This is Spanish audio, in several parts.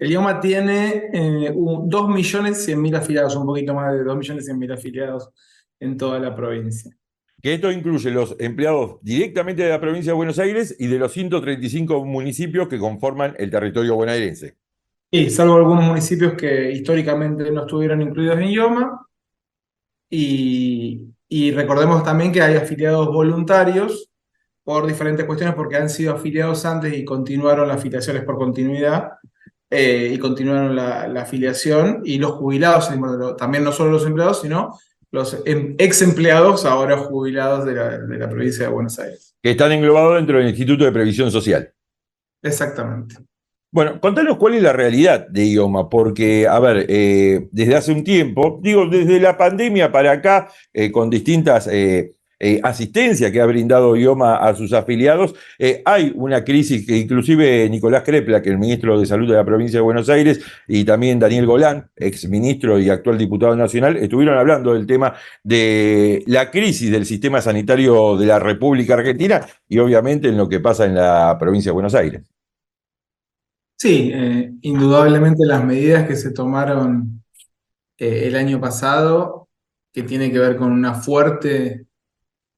El IOMA tiene 2.100.000 afiliados, un poquito más de 2.100.000 afiliados en toda la provincia. Que esto incluye los empleados directamente de la provincia de Buenos Aires y de los 135 municipios que conforman el territorio bonaerense. Y salvo algunos municipios que históricamente no estuvieron incluidos en IOMA, y recordemos también que hay afiliados voluntarios por diferentes cuestiones, porque han sido afiliados antes y continuaron las afiliaciones por continuidad, y continuaron la afiliación, y los jubilados, también no solo los empleados, sino los ex empleados ahora jubilados de la provincia de Buenos Aires. Que están englobados dentro del Instituto de Previsión Social. Exactamente. Bueno, contanos cuál es la realidad de IOMA, porque, a ver, desde hace un tiempo, digo, desde la pandemia para acá, con distintas asistencias que ha brindado IOMA a sus afiliados, hay una crisis que inclusive Nicolás Crepla, que es el ministro de Salud de la provincia de Buenos Aires, y también Daniel Golán, ex ministro y actual diputado nacional, estuvieron hablando del tema de la crisis del sistema sanitario de la República Argentina y obviamente en lo que pasa en la provincia de Buenos Aires. Sí, indudablemente las medidas que se tomaron el año pasado, que tiene que ver con una fuerte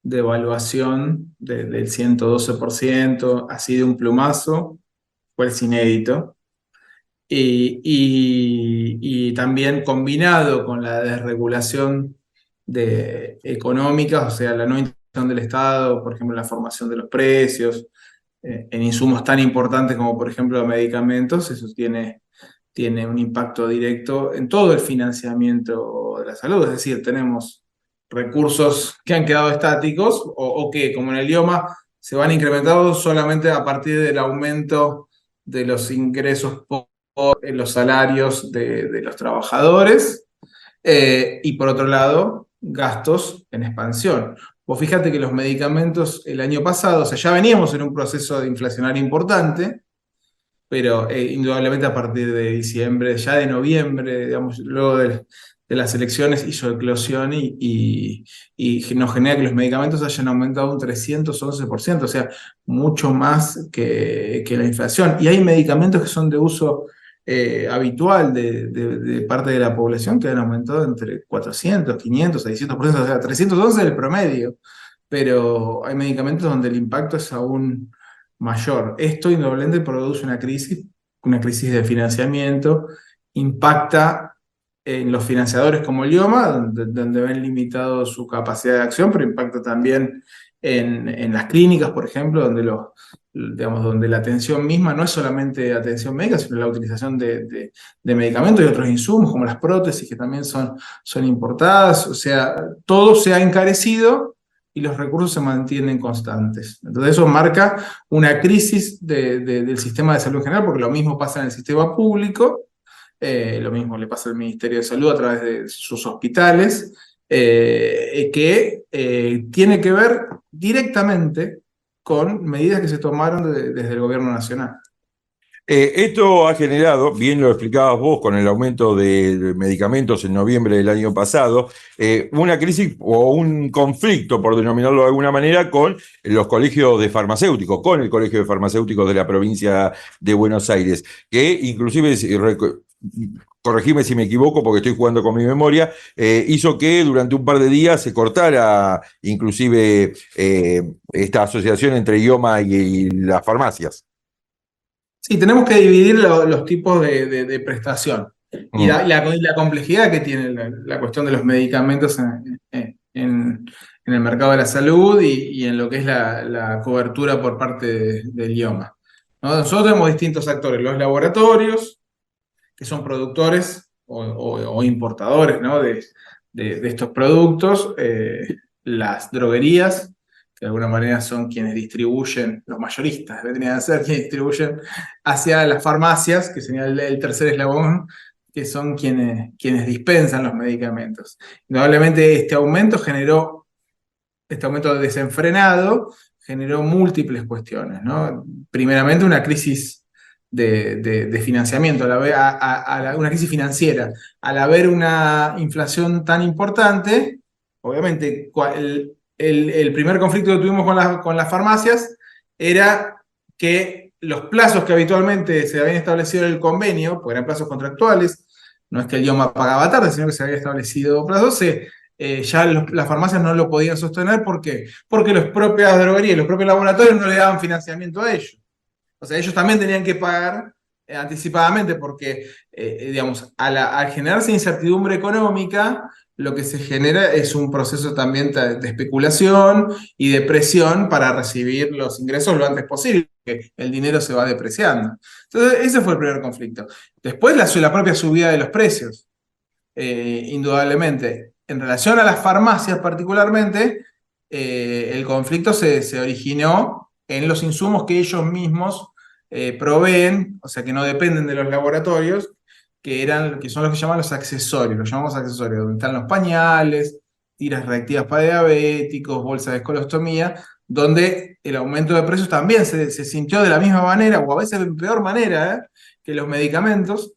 devaluación del 112%, así de un plumazo, pues inédito. Y también combinado con la desregulación económica, o sea, la no intervención del Estado, por ejemplo, la formación de los precios, en insumos tan importantes como, por ejemplo, los medicamentos, eso tiene un impacto directo en todo el financiamiento de la salud. Es decir, tenemos recursos que han quedado estáticos o que, como en el idioma, se van incrementando solamente a partir del aumento de los ingresos por los salarios de los trabajadores, y por otro lado, gastos en expansión. Vos fíjate que los medicamentos el año pasado, o sea, ya veníamos en un proceso de inflacionario importante, pero indudablemente a partir de diciembre, ya de noviembre, digamos, luego de las elecciones hizo eclosión y nos genera que los medicamentos hayan aumentado un 311%, o sea, mucho más que la inflación. Y hay medicamentos que son de uso habitual de parte de la población que han aumentado entre 400, 500, 600%, o sea, 311 es el promedio, pero hay medicamentos donde el impacto es aún mayor. Esto indudablemente produce una crisis de financiamiento, impacta en los financiadores como el IOMA, donde ven limitado su capacidad de acción, pero impacta también en las clínicas, por ejemplo, donde la atención misma no es solamente atención médica, sino la utilización de medicamentos y otros insumos, como las prótesis, que también son importadas. O sea, todo se ha encarecido y los recursos se mantienen constantes. Entonces eso marca una crisis del sistema de salud en general, porque lo mismo pasa en el sistema público, lo mismo le pasa al Ministerio de Salud a través de sus hospitales, que tiene que ver directamente con medidas que se tomaron desde el gobierno nacional. Esto ha generado, bien lo explicabas vos, con el aumento de medicamentos en noviembre del año pasado, una crisis o un conflicto, por denominarlo de alguna manera, con los colegios de farmacéuticos, con el Colegio de Farmacéuticos de la provincia de Buenos Aires, que inclusive, corregime si me equivoco porque estoy jugando con mi memoria, hizo que durante un par de días se cortara inclusive esta asociación entre IOMA y las farmacias. Sí, tenemos que dividir los tipos de prestación y Mm. la complejidad que tiene la cuestión de los medicamentos en el mercado de la salud y en lo que es la cobertura por parte del IOMA, ¿no? Nosotros tenemos distintos actores: los laboratorios, que son productores o importadores, ¿no? de estos productos, las droguerías, que de alguna manera son quienes distribuyen, los mayoristas deberían ser quienes distribuyen hacia las farmacias, que sería el tercer eslabón, que son quienes dispensan los medicamentos. Indudablemente este aumento desenfrenado generó múltiples cuestiones, ¿no? Primeramente, una crisis de financiamiento, una crisis financiera. Al haber una inflación tan importante, obviamente el primer conflicto que tuvimos con las farmacias era que los plazos que habitualmente se habían establecido en el convenio, porque eran plazos contractuales, no es que el IOMA pagaba tarde, sino que se había establecido plazos, ya las farmacias no lo podían sostener. ¿Por qué? Porque las propias droguerías y los propios laboratorios no le daban financiamiento a ellos. O sea, ellos también tenían que pagar anticipadamente porque, digamos, al generarse incertidumbre económica, lo que se genera es un proceso también de especulación y de presión para recibir los ingresos lo antes posible, porque el dinero se va depreciando. Entonces, ese fue el primer conflicto. Después, la propia subida de los precios, indudablemente. En relación a las farmacias particularmente, el conflicto se originó en los insumos que ellos mismos proveen, o sea, que no dependen de los laboratorios, que son los que llaman los accesorios, los llamamos accesorios, donde están los pañales, tiras reactivas para diabéticos, bolsas de escolostomía, donde el aumento de precios también se sintió de la misma manera, o a veces de peor manera, que los medicamentos,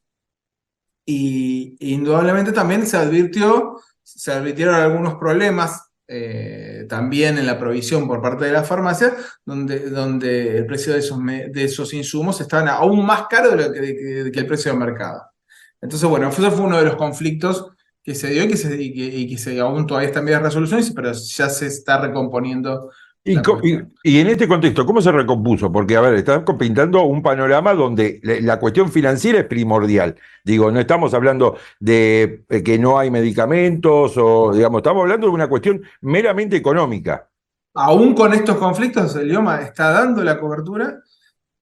y indudablemente también se advirtieron algunos problemas también en la provisión por parte de la farmacia, donde el precio de esos insumos estaban aún más caro que el precio del mercado. Entonces, bueno, eso fue uno de los conflictos que se dio y que aún todavía están en vías de resolución, pero ya se está recomponiendo Y, la cuestión. y en este contexto, ¿cómo se recompuso? Porque, a ver, están pintando un panorama donde la cuestión financiera es primordial. Digo, no estamos hablando de que no hay medicamentos o, digamos, estamos hablando de una cuestión meramente económica. Aún con estos conflictos, el IOMA está dando la cobertura,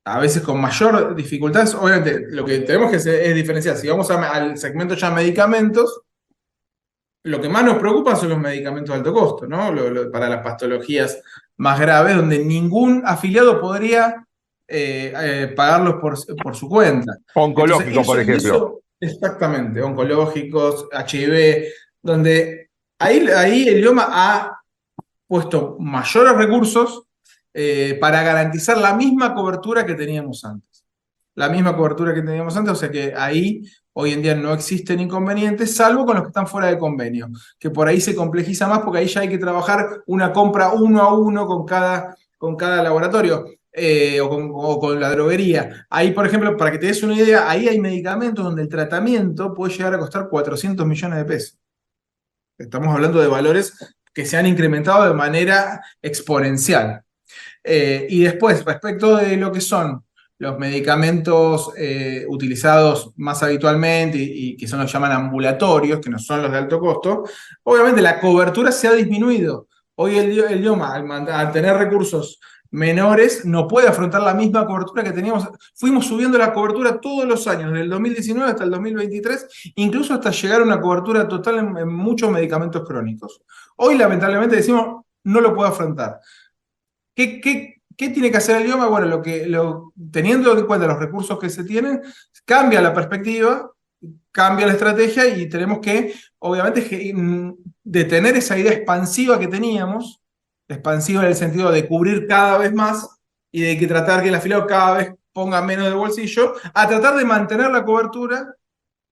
a veces con mayor dificultad. Obviamente, lo que tenemos que hacer es diferenciar. Si vamos al segmento ya medicamentos, lo que más nos preocupa son los medicamentos de alto costo, ¿no? Para las patologías más graves, donde ningún afiliado podría pagarlos por su cuenta. Entonces, Oncológico, por ejemplo. exactamente, oncológicos, HIV, donde ahí el IOMA ha puesto mayores recursos para garantizar la misma cobertura que teníamos antes. La misma cobertura que teníamos antes, o sea que ahí hoy en día no existen inconvenientes, salvo con los que están fuera de convenio, que por ahí se complejiza más porque ahí ya hay que trabajar una compra uno a uno con cada laboratorio. O con la droguería. Ahí, por ejemplo, para que te des una idea, ahí hay medicamentos donde el tratamiento puede llegar a costar 400 millones de pesos. Estamos hablando de valores que se han incrementado de manera exponencial. Y después, respecto de lo que son los medicamentos utilizados más habitualmente y que son los que llaman ambulatorios, que no son los de alto costo, obviamente la cobertura se ha disminuido. Hoy el IOMA, al tener recursos menores, no puede afrontar la misma cobertura que teníamos. Fuimos subiendo la cobertura todos los años, desde el 2019 hasta el 2023, incluso hasta llegar a una cobertura total en muchos medicamentos crónicos. Hoy, lamentablemente, decimos, no lo puede afrontar. ¿Qué tiene que hacer el IOMA? Bueno, teniendo en cuenta los recursos que se tienen, cambia la perspectiva, cambia la estrategia y tenemos que, obviamente, detener esa idea expansiva que teníamos, expansiva en el sentido de cubrir cada vez más y de que tratar que el afiliado cada vez ponga menos de bolsillo, a tratar de mantener la cobertura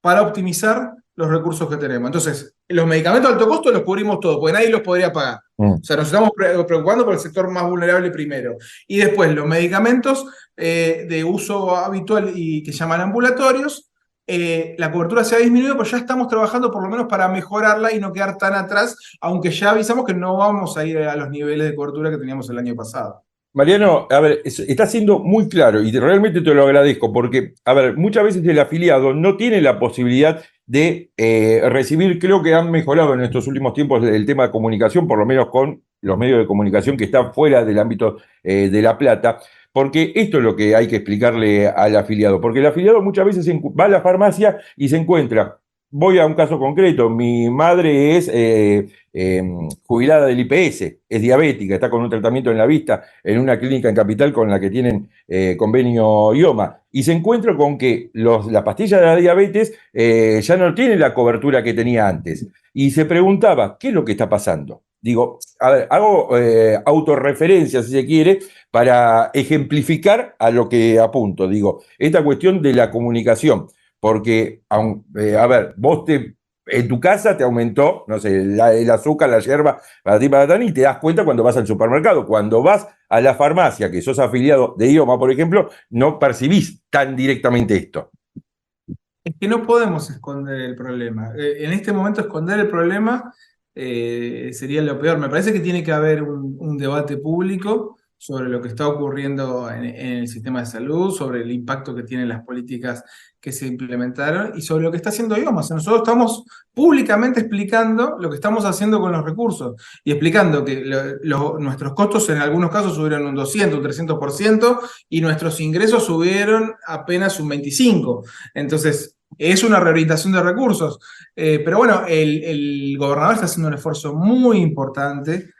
para optimizar los recursos que tenemos. Entonces, los medicamentos de alto costo los cubrimos todos, porque nadie los podría pagar. O sea, nos estamos preocupando por el sector más vulnerable primero. Y después, los medicamentos de uso habitual y que se llaman ambulatorios, la cobertura se ha disminuido, pero ya estamos trabajando por lo menos para mejorarla y no quedar tan atrás, aunque ya avisamos que no vamos a ir a los niveles de cobertura que teníamos el año pasado. Mariano, a ver, está siendo muy claro y realmente te lo agradezco porque, a ver, muchas veces el afiliado no tiene la posibilidad de recibir, creo que han mejorado en estos últimos tiempos el tema de comunicación, por lo menos con los medios de comunicación que están fuera del ámbito de La Plata, porque esto es lo que hay que explicarle al afiliado, porque el afiliado muchas veces va a la farmacia y se encuentra. Voy a un caso concreto, mi madre es jubilada del IPS, es diabética, está con un tratamiento en la vista en una clínica en Capital con la que tienen convenio IOMA, y se encuentra con que las pastillas de la diabetes ya no tienen la cobertura que tenía antes, y se preguntaba, ¿qué es lo que está pasando? Digo, a ver, hago autorreferencia, si se quiere, para ejemplificar a lo que apunto. Digo, esta cuestión de la comunicación. Porque, a ver, vos en tu casa te aumentó, no sé, el azúcar, la yerba, patatán, y te das cuenta cuando vas al supermercado. Cuando vas a la farmacia, que sos afiliado de IOMA, por ejemplo, no percibís tan directamente esto. Es que no podemos esconder el problema. En este momento esconder el problema sería lo peor. Me parece que tiene que haber un debate público sobre lo que está ocurriendo en el sistema de salud, sobre el impacto que tienen las políticas que se implementaron y sobre lo que está haciendo IOMA. O sea, nosotros estamos públicamente explicando lo que estamos haciendo con los recursos y explicando que nuestros costos en algunos casos subieron un 200, un 300% y nuestros ingresos subieron apenas un 25%. Entonces, es una reorientación de recursos. Pero bueno, el gobernador está haciendo un esfuerzo muy importante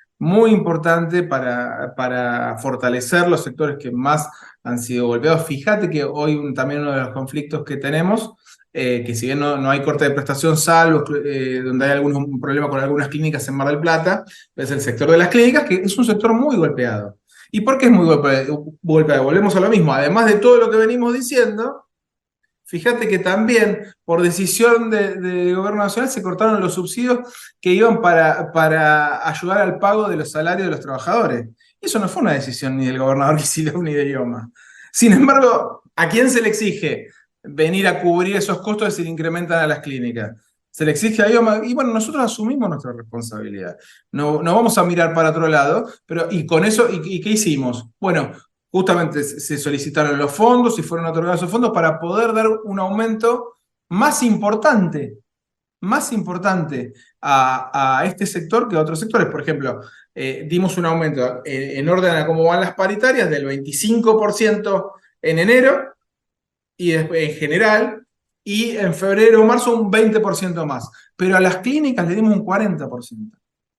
para fortalecer los sectores que más han sido golpeados. Fíjate que hoy también uno de los conflictos que tenemos, que si bien no hay corte de prestación, salvo donde hay algún problema con algunas clínicas en Mar del Plata, es el sector de las clínicas, que es un sector muy golpeado. ¿Y por qué es muy golpeado? Volvemos a lo mismo. Además de todo lo que venimos diciendo, fíjate que también por decisión de gobierno nacional se cortaron los subsidios que iban para ayudar al pago de los salarios de los trabajadores. Y eso no fue una decisión ni del gobernador Kicillof ni de IOMA. Sin embargo, ¿a quién se le exige venir a cubrir esos costos si le incrementan a las clínicas? Se le exige a IOMA y bueno, nosotros asumimos nuestra responsabilidad. No vamos a mirar para otro lado, pero y con eso, ¿y qué hicimos? Bueno, justamente se solicitaron los fondos y fueron otorgados esos fondos para poder dar un aumento más importante a este sector que a otros sectores. Por ejemplo, dimos un aumento en orden a cómo van las paritarias del 25% en enero y después, en general, y en febrero o marzo un 20% más. Pero a las clínicas le dimos un 40%,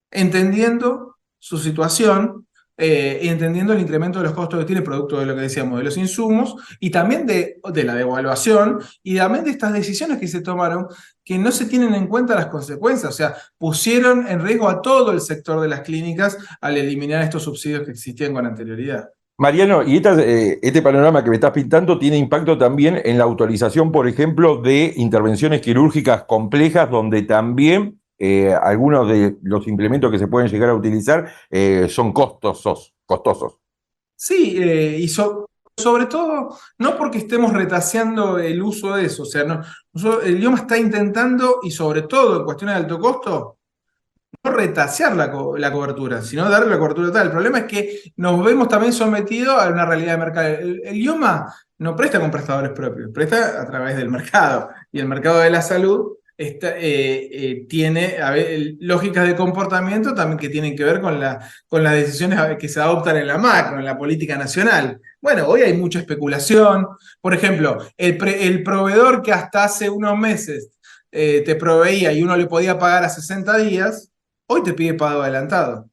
entendiendo su situación y entendiendo el incremento de los costos que tiene producto de lo que decíamos, de los insumos y también de la devaluación y también de estas decisiones que se tomaron que no se tienen en cuenta las consecuencias, o sea, pusieron en riesgo a todo el sector de las clínicas al eliminar estos subsidios que existían con anterioridad. Mariano, y este panorama que me estás pintando tiene impacto también en la autorización, por ejemplo, de intervenciones quirúrgicas complejas, donde también algunos de los implementos que se pueden llegar a utilizar son costosos. Sí, sobre todo, no porque estemos retaseando el uso de eso, o sea, el idioma está intentando, y sobre todo en cuestiones de alto costo, no retasear la cobertura, sino darle la cobertura total. El problema es que nos vemos también sometidos a una realidad de mercado. El idioma no presta con prestadores propios, presta a través del mercado, y el mercado de la salud tiene lógicas de comportamiento también que tienen que ver con las decisiones que se adoptan en la macro, en la política nacional. Bueno, hoy hay mucha especulación. Por ejemplo, el proveedor que hasta hace unos meses te proveía y uno le podía pagar a 60 días, hoy te pide pago adelantado.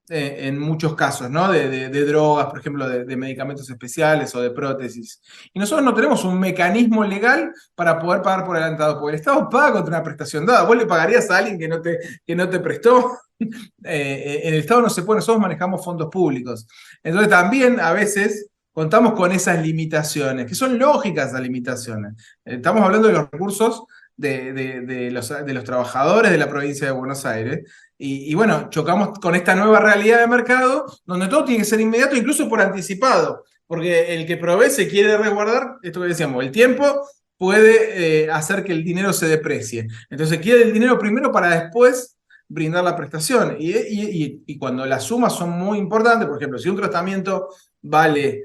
En muchos casos, ¿no? De drogas, por ejemplo, de medicamentos especiales o de prótesis. Y nosotros no tenemos un mecanismo legal para poder pagar por adelantado, porque el Estado paga contra una prestación dada. ¿Vos le pagarías a alguien que no te prestó? En el Estado no se puede, nosotros manejamos fondos públicos. Entonces también a veces contamos con esas limitaciones, que son lógicas esas limitaciones. Estamos hablando de los recursos de los trabajadores de la provincia de Buenos Aires. Y bueno, chocamos con esta nueva realidad de mercado donde todo tiene que ser inmediato, incluso por anticipado, porque el que provee se quiere resguardar, esto que decíamos, el tiempo puede hacer que el dinero se deprecie. Entonces quiere el dinero primero para después brindar la prestación. Y cuando las sumas son muy importantes, por ejemplo, si un tratamiento vale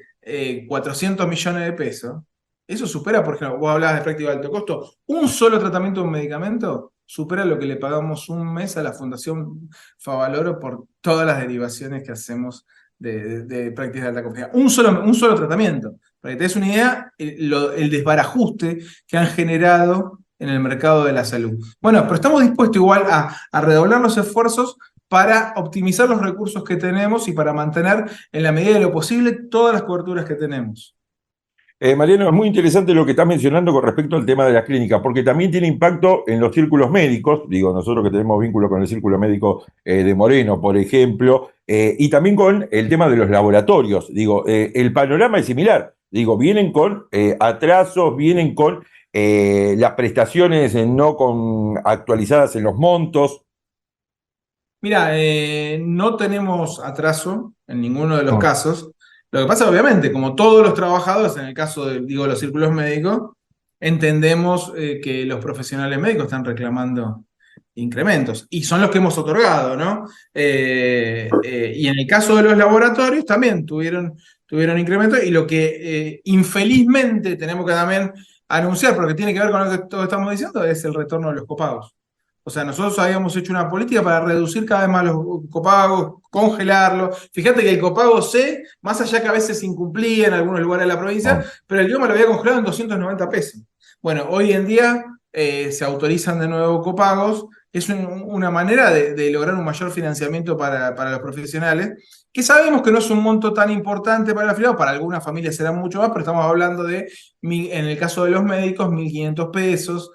400 millones de pesos, eso supera, por ejemplo, vos hablabas de práctica de alto costo, un solo tratamiento de un medicamento supera lo que le pagamos un mes a la Fundación Favaloro por todas las derivaciones que hacemos de prácticas de alta complejidad. Un solo tratamiento. Para que te des una idea, el desbarajuste que han generado en el mercado de la salud. Bueno, pero estamos dispuestos igual a redoblar los esfuerzos para optimizar los recursos que tenemos y para mantener en la medida de lo posible todas las coberturas que tenemos. Mariano, es muy interesante lo que estás mencionando con respecto al tema de las clínicas, porque también tiene impacto en los círculos médicos, digo, nosotros que tenemos vínculo con el círculo médico de Moreno, por ejemplo, y también con el tema de los laboratorios. Digo, el panorama es similar, digo, vienen con atrasos, vienen con las prestaciones no actualizadas en los montos. Mira, no tenemos atraso en ninguno de los Mm. casos. Lo que pasa, obviamente, como todos los trabajadores, en el caso de, digo, los círculos médicos, entendemos que los profesionales médicos están reclamando incrementos y son los que hemos otorgado, ¿no? Y en el caso de los laboratorios también tuvieron incrementos y lo que infelizmente tenemos que también anunciar, porque tiene que ver con lo que todos estamos diciendo, es el retorno de los copagos. O sea, nosotros habíamos hecho una política para reducir cada vez más los copagos, congelarlos. Fíjate que el copago C, más allá que a veces incumplía en algunos lugares de la provincia, pero el IOMA lo había congelado en 290 pesos. Bueno, hoy en día se autorizan de nuevo copagos. Es una manera de lograr un mayor financiamiento para los profesionales, que sabemos que no es un monto tan importante para el afiliado, para algunas familias será mucho más, pero estamos hablando de, en el caso de los médicos, 1.500 pesos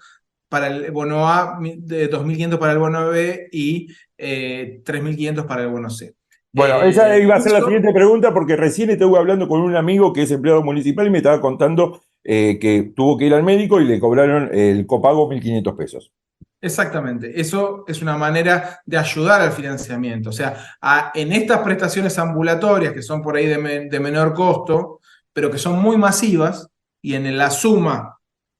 para el bono A, de 2.500 para el bono B y 3.500 para el bono C. Bueno, esa iba a ser la Eso, siguiente pregunta porque recién estuve hablando con un amigo que es empleado municipal y me estaba contando que tuvo que ir al médico y le cobraron el copago 1.500 pesos. exactamente, eso es una manera de ayudar al financiamiento. O sea, en estas prestaciones ambulatorias, que son por ahí de menor costo, pero que son muy masivas, y en la suma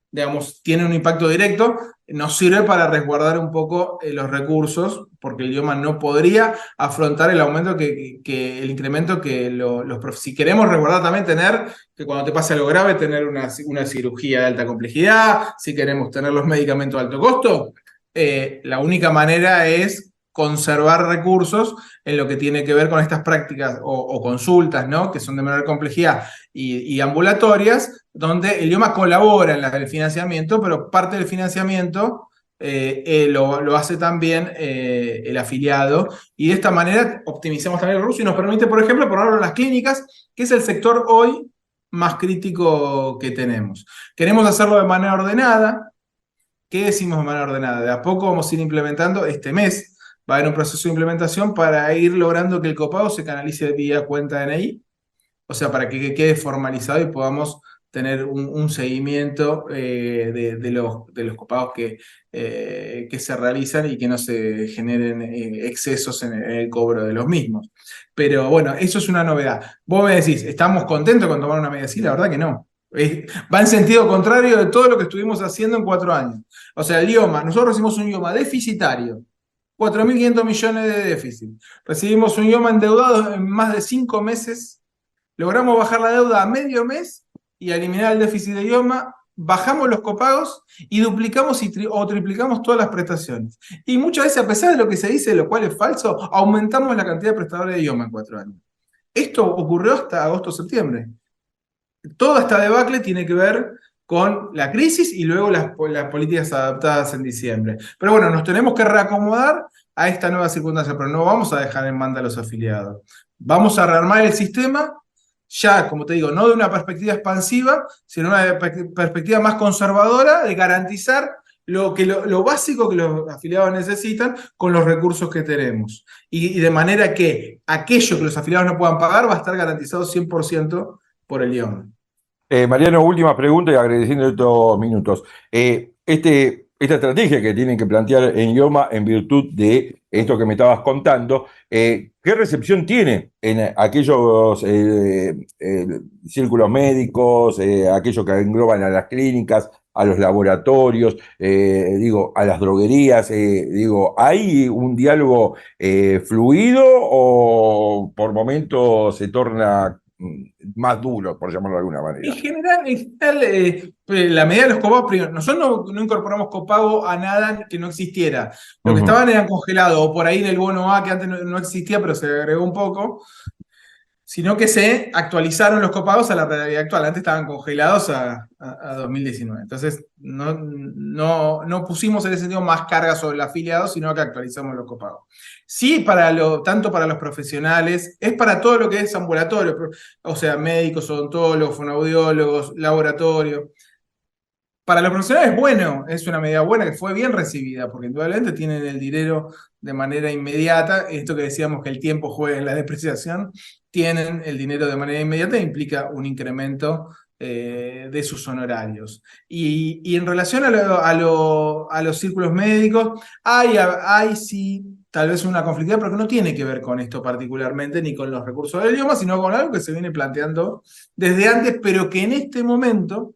digamos, tiene un impacto directo, nos sirve para resguardar un poco los recursos, porque el idioma no podría afrontar el aumento el incremento que si queremos resguardar también tener, que cuando te pase algo grave, tener una cirugía de alta complejidad, si queremos tener los medicamentos de alto costo, la única manera es conservar recursos en lo que tiene que ver con estas prácticas o consultas, ¿no? Que son de menor complejidad y ambulatorias, donde el idioma colabora en el financiamiento, pero parte del financiamiento lo hace también el afiliado, y de esta manera optimizamos también el recurso y nos permite, por ejemplo, ponerlo en las clínicas, que es el sector hoy más crítico que tenemos. Queremos hacerlo de manera ordenada. ¿Qué decimos de manera ordenada? De a poco vamos a ir implementando este mes. Va a haber un proceso de implementación para ir logrando que el copago se canalice vía cuenta DNI, o sea, para que quede formalizado y podamos tener un seguimiento de los copagos que se realizan y que no se generen excesos en el cobro de los mismos. Pero bueno, eso es una novedad. Vos me decís, ¿estamos contentos con tomar una medida así? La verdad que no. Va en sentido contrario de todo lo que estuvimos haciendo en 4 años. O sea, el IOMA, nosotros recibimos un IOMA deficitario, 4.500 millones de déficit. Recibimos un IOMA endeudado en más de 5 meses. Logramos bajar la deuda a medio mes y eliminar el déficit de idioma, bajamos los copagos y duplicamos o triplicamos todas las prestaciones. Y muchas veces, a pesar de lo que se dice, lo cual es falso, aumentamos la cantidad de prestadores de idioma en 4 años. Esto ocurrió hasta agosto-septiembre. Toda esta debacle tiene que ver con la crisis y luego las políticas adaptadas en diciembre. Pero bueno, nos tenemos que reacomodar a esta nueva circunstancia, pero no vamos a dejar en banda a los afiliados. Vamos a rearmar el sistema, ya, como te digo, no de una perspectiva expansiva, sino una perspectiva más conservadora de garantizar lo básico que los afiliados necesitan con los recursos que tenemos. Y de manera que aquello que los afiliados no puedan pagar va a estar garantizado 100% por el IOM. Mariano, última pregunta y agradeciendo estos minutos. Esta estrategia que tienen que plantear en IOMA en virtud de esto que me estabas contando, ¿qué recepción tiene en aquellos círculos médicos, aquellos que engloban a las clínicas, a los laboratorios, digo, a las droguerías? Digo, ¿hay un diálogo fluido o por momentos se torna más duro, por llamarlo de alguna En manera? general, la medida de los copagos, primero, nosotros no incorporamos copago a nada que no existiera. Lo que Ujú. estaban eran congelados, o por ahí en el bono A, que antes no existía, pero se agregó un poco, sino que se actualizaron los copagos a la realidad actual. Antes estaban congelados a 2019. Entonces, no pusimos en ese sentido más carga sobre el afiliado, sino que actualizamos los copagos. Sí, tanto para los profesionales, es para todo lo que es ambulatorio, o sea, médicos, odontólogos, fonoaudiólogos, laboratorio. Para los profesionales es bueno, es una medida buena que fue bien recibida, porque indudablemente tienen el dinero de manera inmediata. Esto que decíamos que el tiempo juega en la depreciación, tienen el dinero de manera inmediata e implica un incremento de sus honorarios. Y en relación a los círculos médicos, hay sí tal vez una conflictividad, pero que no tiene que ver con esto particularmente, ni con los recursos del idioma, sino con algo que se viene planteando desde antes, pero que en este momento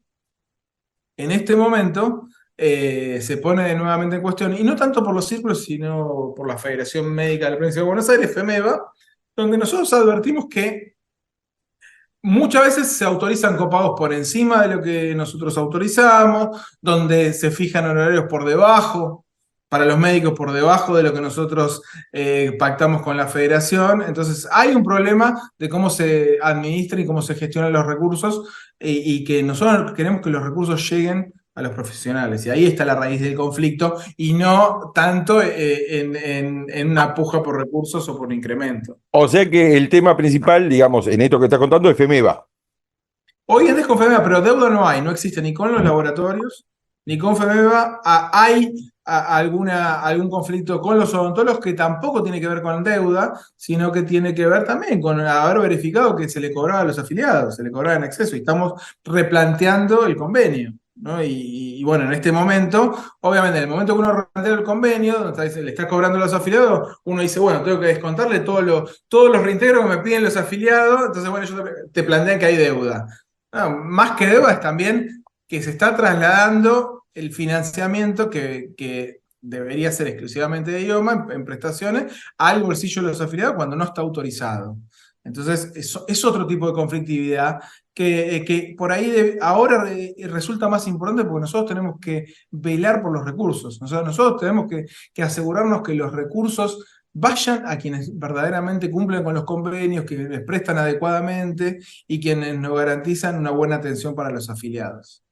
se pone nuevamente en cuestión, y no tanto por los círculos, sino por la Federación Médica de la Provincia de Buenos Aires, FEMEBA, donde nosotros advertimos que muchas veces se autorizan copagos por encima de lo que nosotros autorizamos, donde se fijan honorarios por debajo, para los médicos por debajo de lo que nosotros pactamos con la federación. Entonces hay un problema de cómo se administran y cómo se gestionan los recursos y que nosotros queremos que los recursos lleguen a los profesionales. Y ahí está la raíz del conflicto y no tanto en una puja por recursos o por incremento. O sea que el tema principal, digamos, en esto que estás contando es FEMEVA. Hoy en día es con FEMEVA, pero deuda no hay, no existe ni con los laboratorios, ni con FEMEVA. Hay algún conflicto con los odontólogos que tampoco tiene que ver con deuda, sino que tiene que ver también con haber verificado que se le cobraba a los afiliados, se le cobraba en exceso, y estamos replanteando el convenio, ¿no? Y bueno, en este momento, obviamente, en el momento que uno replantea el convenio, donde le está cobrando a los afiliados, uno dice, bueno, tengo que descontarle todos los reintegros que me piden los afiliados, entonces, bueno, ellos te plantean que hay deuda. No, más que deuda es también que se está trasladando el financiamiento que debería ser exclusivamente de idioma en prestaciones al bolsillo de los afiliados cuando no está autorizado. Entonces, es otro tipo de conflictividad que por ahí ahora resulta más importante porque nosotros tenemos que velar por los recursos. Nosotros tenemos que asegurarnos que los recursos vayan a quienes verdaderamente cumplen con los convenios, que les prestan adecuadamente y quienes nos garantizan una buena atención para los afiliados.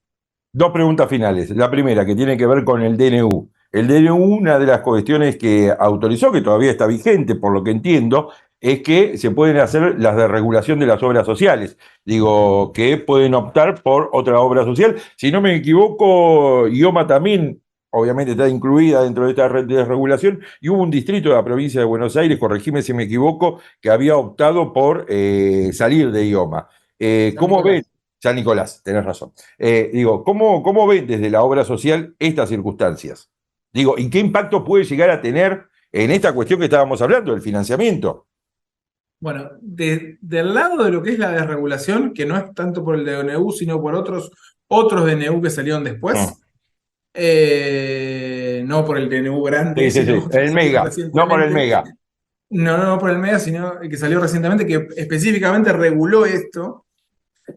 Dos preguntas finales. La primera, que tiene que ver con el DNU. El DNU, una de las cuestiones que autorizó, que todavía está vigente, por lo que entiendo, es que se pueden hacer las de regulación de las obras sociales. Digo, que pueden optar por otra obra social. Si no me equivoco, IOMA también, obviamente, está incluida dentro de esta red de regulación, y hubo un distrito de la provincia de Buenos Aires, corregime si me equivoco, que había optado por salir de IOMA. San ¿Cómo ven? Nicolás. San Nicolás, tenés razón. Digo, ¿cómo ven desde la obra social estas circunstancias? Digo, ¿y qué impacto puede llegar a tener en esta cuestión que estábamos hablando, del financiamiento? Bueno, del lado de lo que es la desregulación, que no es tanto por el DNU, sino por otros DNU que salieron Mm. después, no por el DNU grande, Sí, sí, sino sí. otro que El salió Mega, no por el recientemente. Mega. No por el MEA, sino el que salió recientemente, que específicamente reguló esto.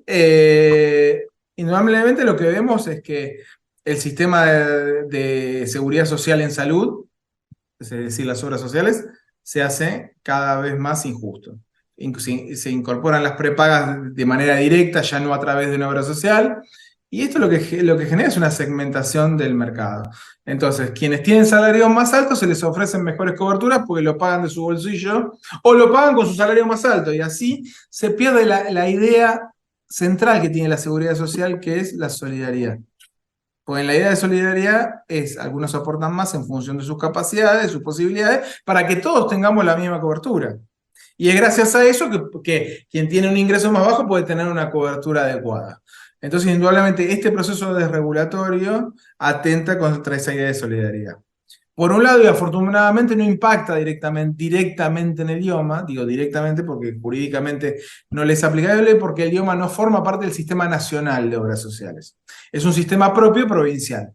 Eh, Indudablemente lo que vemos es que el sistema de seguridad social en salud, es decir, las obras sociales, se hace cada vez más injusto. Se incorporan las prepagas de manera directa, ya no a través de una obra social, y esto lo que genera es una segmentación del mercado. Entonces, quienes tienen salarios más altos se les ofrecen mejores coberturas porque lo pagan de su bolsillo o lo pagan con su salario más alto, y así se pierde la idea central que tiene la seguridad social, que es la solidaridad. Porque la idea de solidaridad es, algunos aportan más en función de sus capacidades, de sus posibilidades, para que todos tengamos la misma cobertura. Y es gracias a eso que quien tiene un ingreso más bajo puede tener una cobertura adecuada. Entonces, indudablemente, este proceso desregulatorio atenta contra esa idea de solidaridad. Por un lado, y afortunadamente no impacta directamente en el idioma, digo directamente porque jurídicamente no le es aplicable, porque el idioma no forma parte del sistema nacional de obras sociales. Es un sistema propio provincial.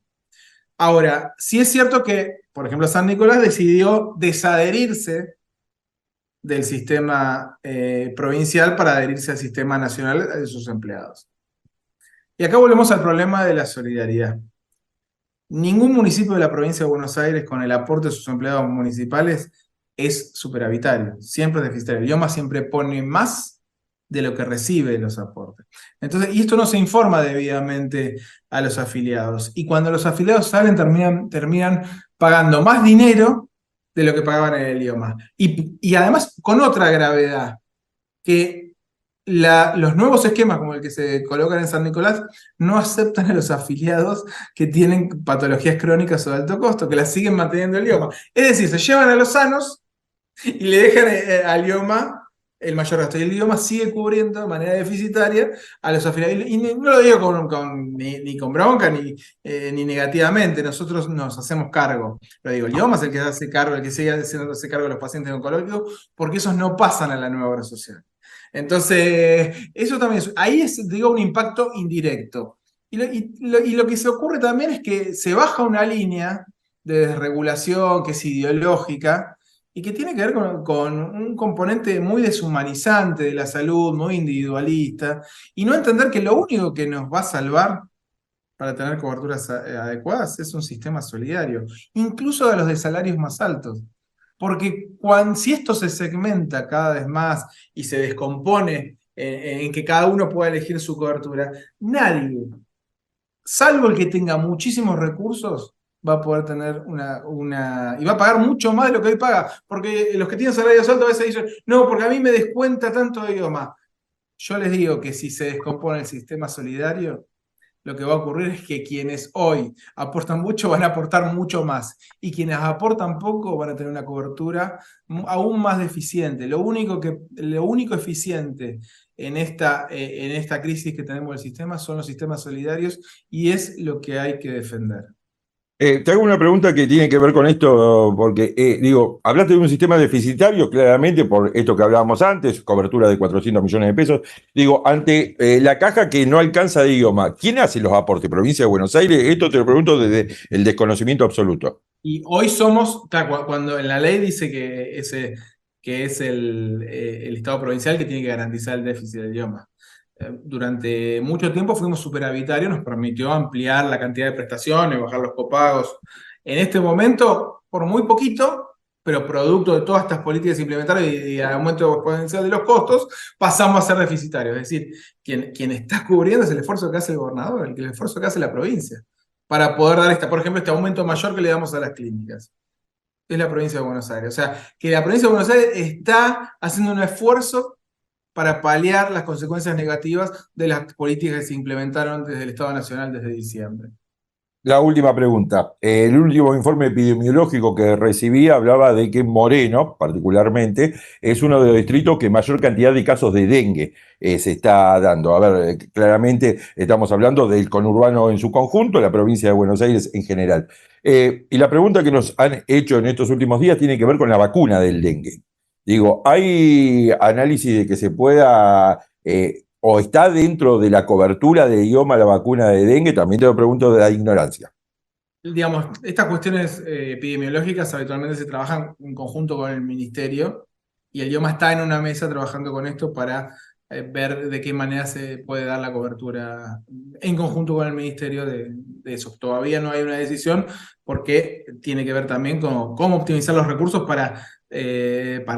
Ahora, sí es cierto que, por ejemplo, San Nicolás decidió desadherirse del sistema provincial para adherirse al sistema nacional de sus empleados. Y acá volvemos al problema de la solidaridad. Ningún municipio de la provincia de Buenos Aires, con el aporte de sus empleados municipales, es superavitario, siempre es deficitario. El IOMA siempre pone más de lo que recibe los aportes. Entonces, y esto no se informa debidamente a los afiliados. Y cuando los afiliados salen, terminan pagando más dinero de lo que pagaban en el IOMA. Y además, con otra gravedad, que los nuevos esquemas, como el que se colocan en San Nicolás, no aceptan a los afiliados que tienen patologías crónicas o de alto costo, que las siguen manteniendo el IOMA. Es decir, se llevan a los sanos y le dejan al IOMA el mayor gasto. Y el idioma sigue cubriendo de manera deficitaria a los afiliados. Y no lo digo ni con bronca ni negativamente, nosotros nos hacemos cargo. Lo digo, el idioma es el que hace cargo, el que sigue haciéndose cargo de los pacientes oncológicos, porque esos no pasan a la nueva obra social. Entonces, eso también ahí es, digo, un impacto indirecto. Y lo que se ocurre también es que se baja una línea de desregulación que es ideológica y que tiene que ver con un componente muy deshumanizante de la salud, muy individualista, y no entender que lo único que nos va a salvar para tener coberturas adecuadas es un sistema solidario, incluso de los de salarios más altos. Porque si esto se segmenta cada vez más y se descompone en que cada uno pueda elegir su cobertura, nadie, salvo el que tenga muchísimos recursos, va a poder tener y va a pagar mucho más de lo que hoy paga. Porque los que tienen salarios altos a veces dicen, no, porque a mí me descuenta tanto de idioma. Yo les digo que si se descompone el sistema solidario, lo que va a ocurrir es que quienes hoy aportan mucho van a aportar mucho más. Y quienes aportan poco van a tener una cobertura aún más deficiente. Lo único eficiente en esta crisis que tenemos del sistema son los sistemas solidarios y es lo que hay que defender. Te hago una pregunta que tiene que ver con esto, porque digo, hablaste de un sistema deficitario, claramente, por esto que hablábamos antes, cobertura de 400 millones de pesos. Digo, ante la caja que no alcanza de idioma, ¿quién hace los aportes? ¿Provincia de Buenos Aires? Esto te lo pregunto desde el desconocimiento absoluto. Y hoy somos, cuando en la ley dice que es el Estado provincial que tiene que garantizar el déficit del idioma. Durante mucho tiempo fuimos superavitarios, nos permitió ampliar la cantidad de prestaciones, bajar los copagos. En este momento, por muy poquito, pero producto de todas estas políticas implementadas y el aumento exponencial de los costos, pasamos a ser deficitarios. Es decir, quien está cubriendo es el esfuerzo que hace el gobernador, el esfuerzo que hace la provincia, para poder dar, por ejemplo, este aumento mayor que le damos a las clínicas. Es la provincia de Buenos Aires. O sea, que la provincia de Buenos Aires está haciendo un esfuerzo para paliar las consecuencias negativas de las políticas que se implementaron desde el Estado Nacional desde diciembre. La última pregunta. El último informe epidemiológico que recibí hablaba de que Moreno, particularmente, es uno de los distritos que mayor cantidad de casos de dengue se está dando. A ver, claramente estamos hablando del conurbano en su conjunto, la provincia de Buenos Aires en general. Y la pregunta que nos han hecho en estos últimos días tiene que ver con la vacuna del dengue. Digo, ¿hay análisis de que se pueda o está dentro de la cobertura de idioma la vacuna de dengue? También te lo pregunto de la ignorancia. Digamos, estas cuestiones epidemiológicas habitualmente se trabajan en conjunto con el ministerio y el idioma está en una mesa trabajando con esto para ver de qué manera se puede dar la cobertura en conjunto con el ministerio de eso. Todavía no hay una decisión porque tiene que ver también con cómo optimizar los recursos para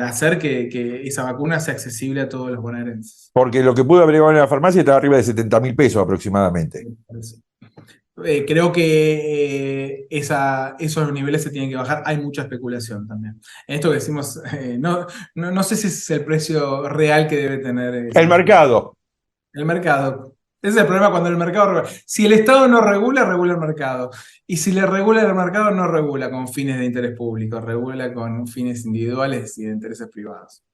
hacer que esa vacuna sea accesible a todos los bonaerenses. Porque lo que pude averiguar en la farmacia estaba arriba de 70.000 pesos aproximadamente. Creo que esos niveles se tienen que bajar. Hay mucha especulación también. En esto que decimos, no sé si es el precio real que debe tener El mercado. el mercado. Ese es el problema cuando el mercado regula. Si el Estado no regula, regula el mercado. Y si le regula el mercado, no regula con fines de interés público, regula con fines individuales y de intereses privados.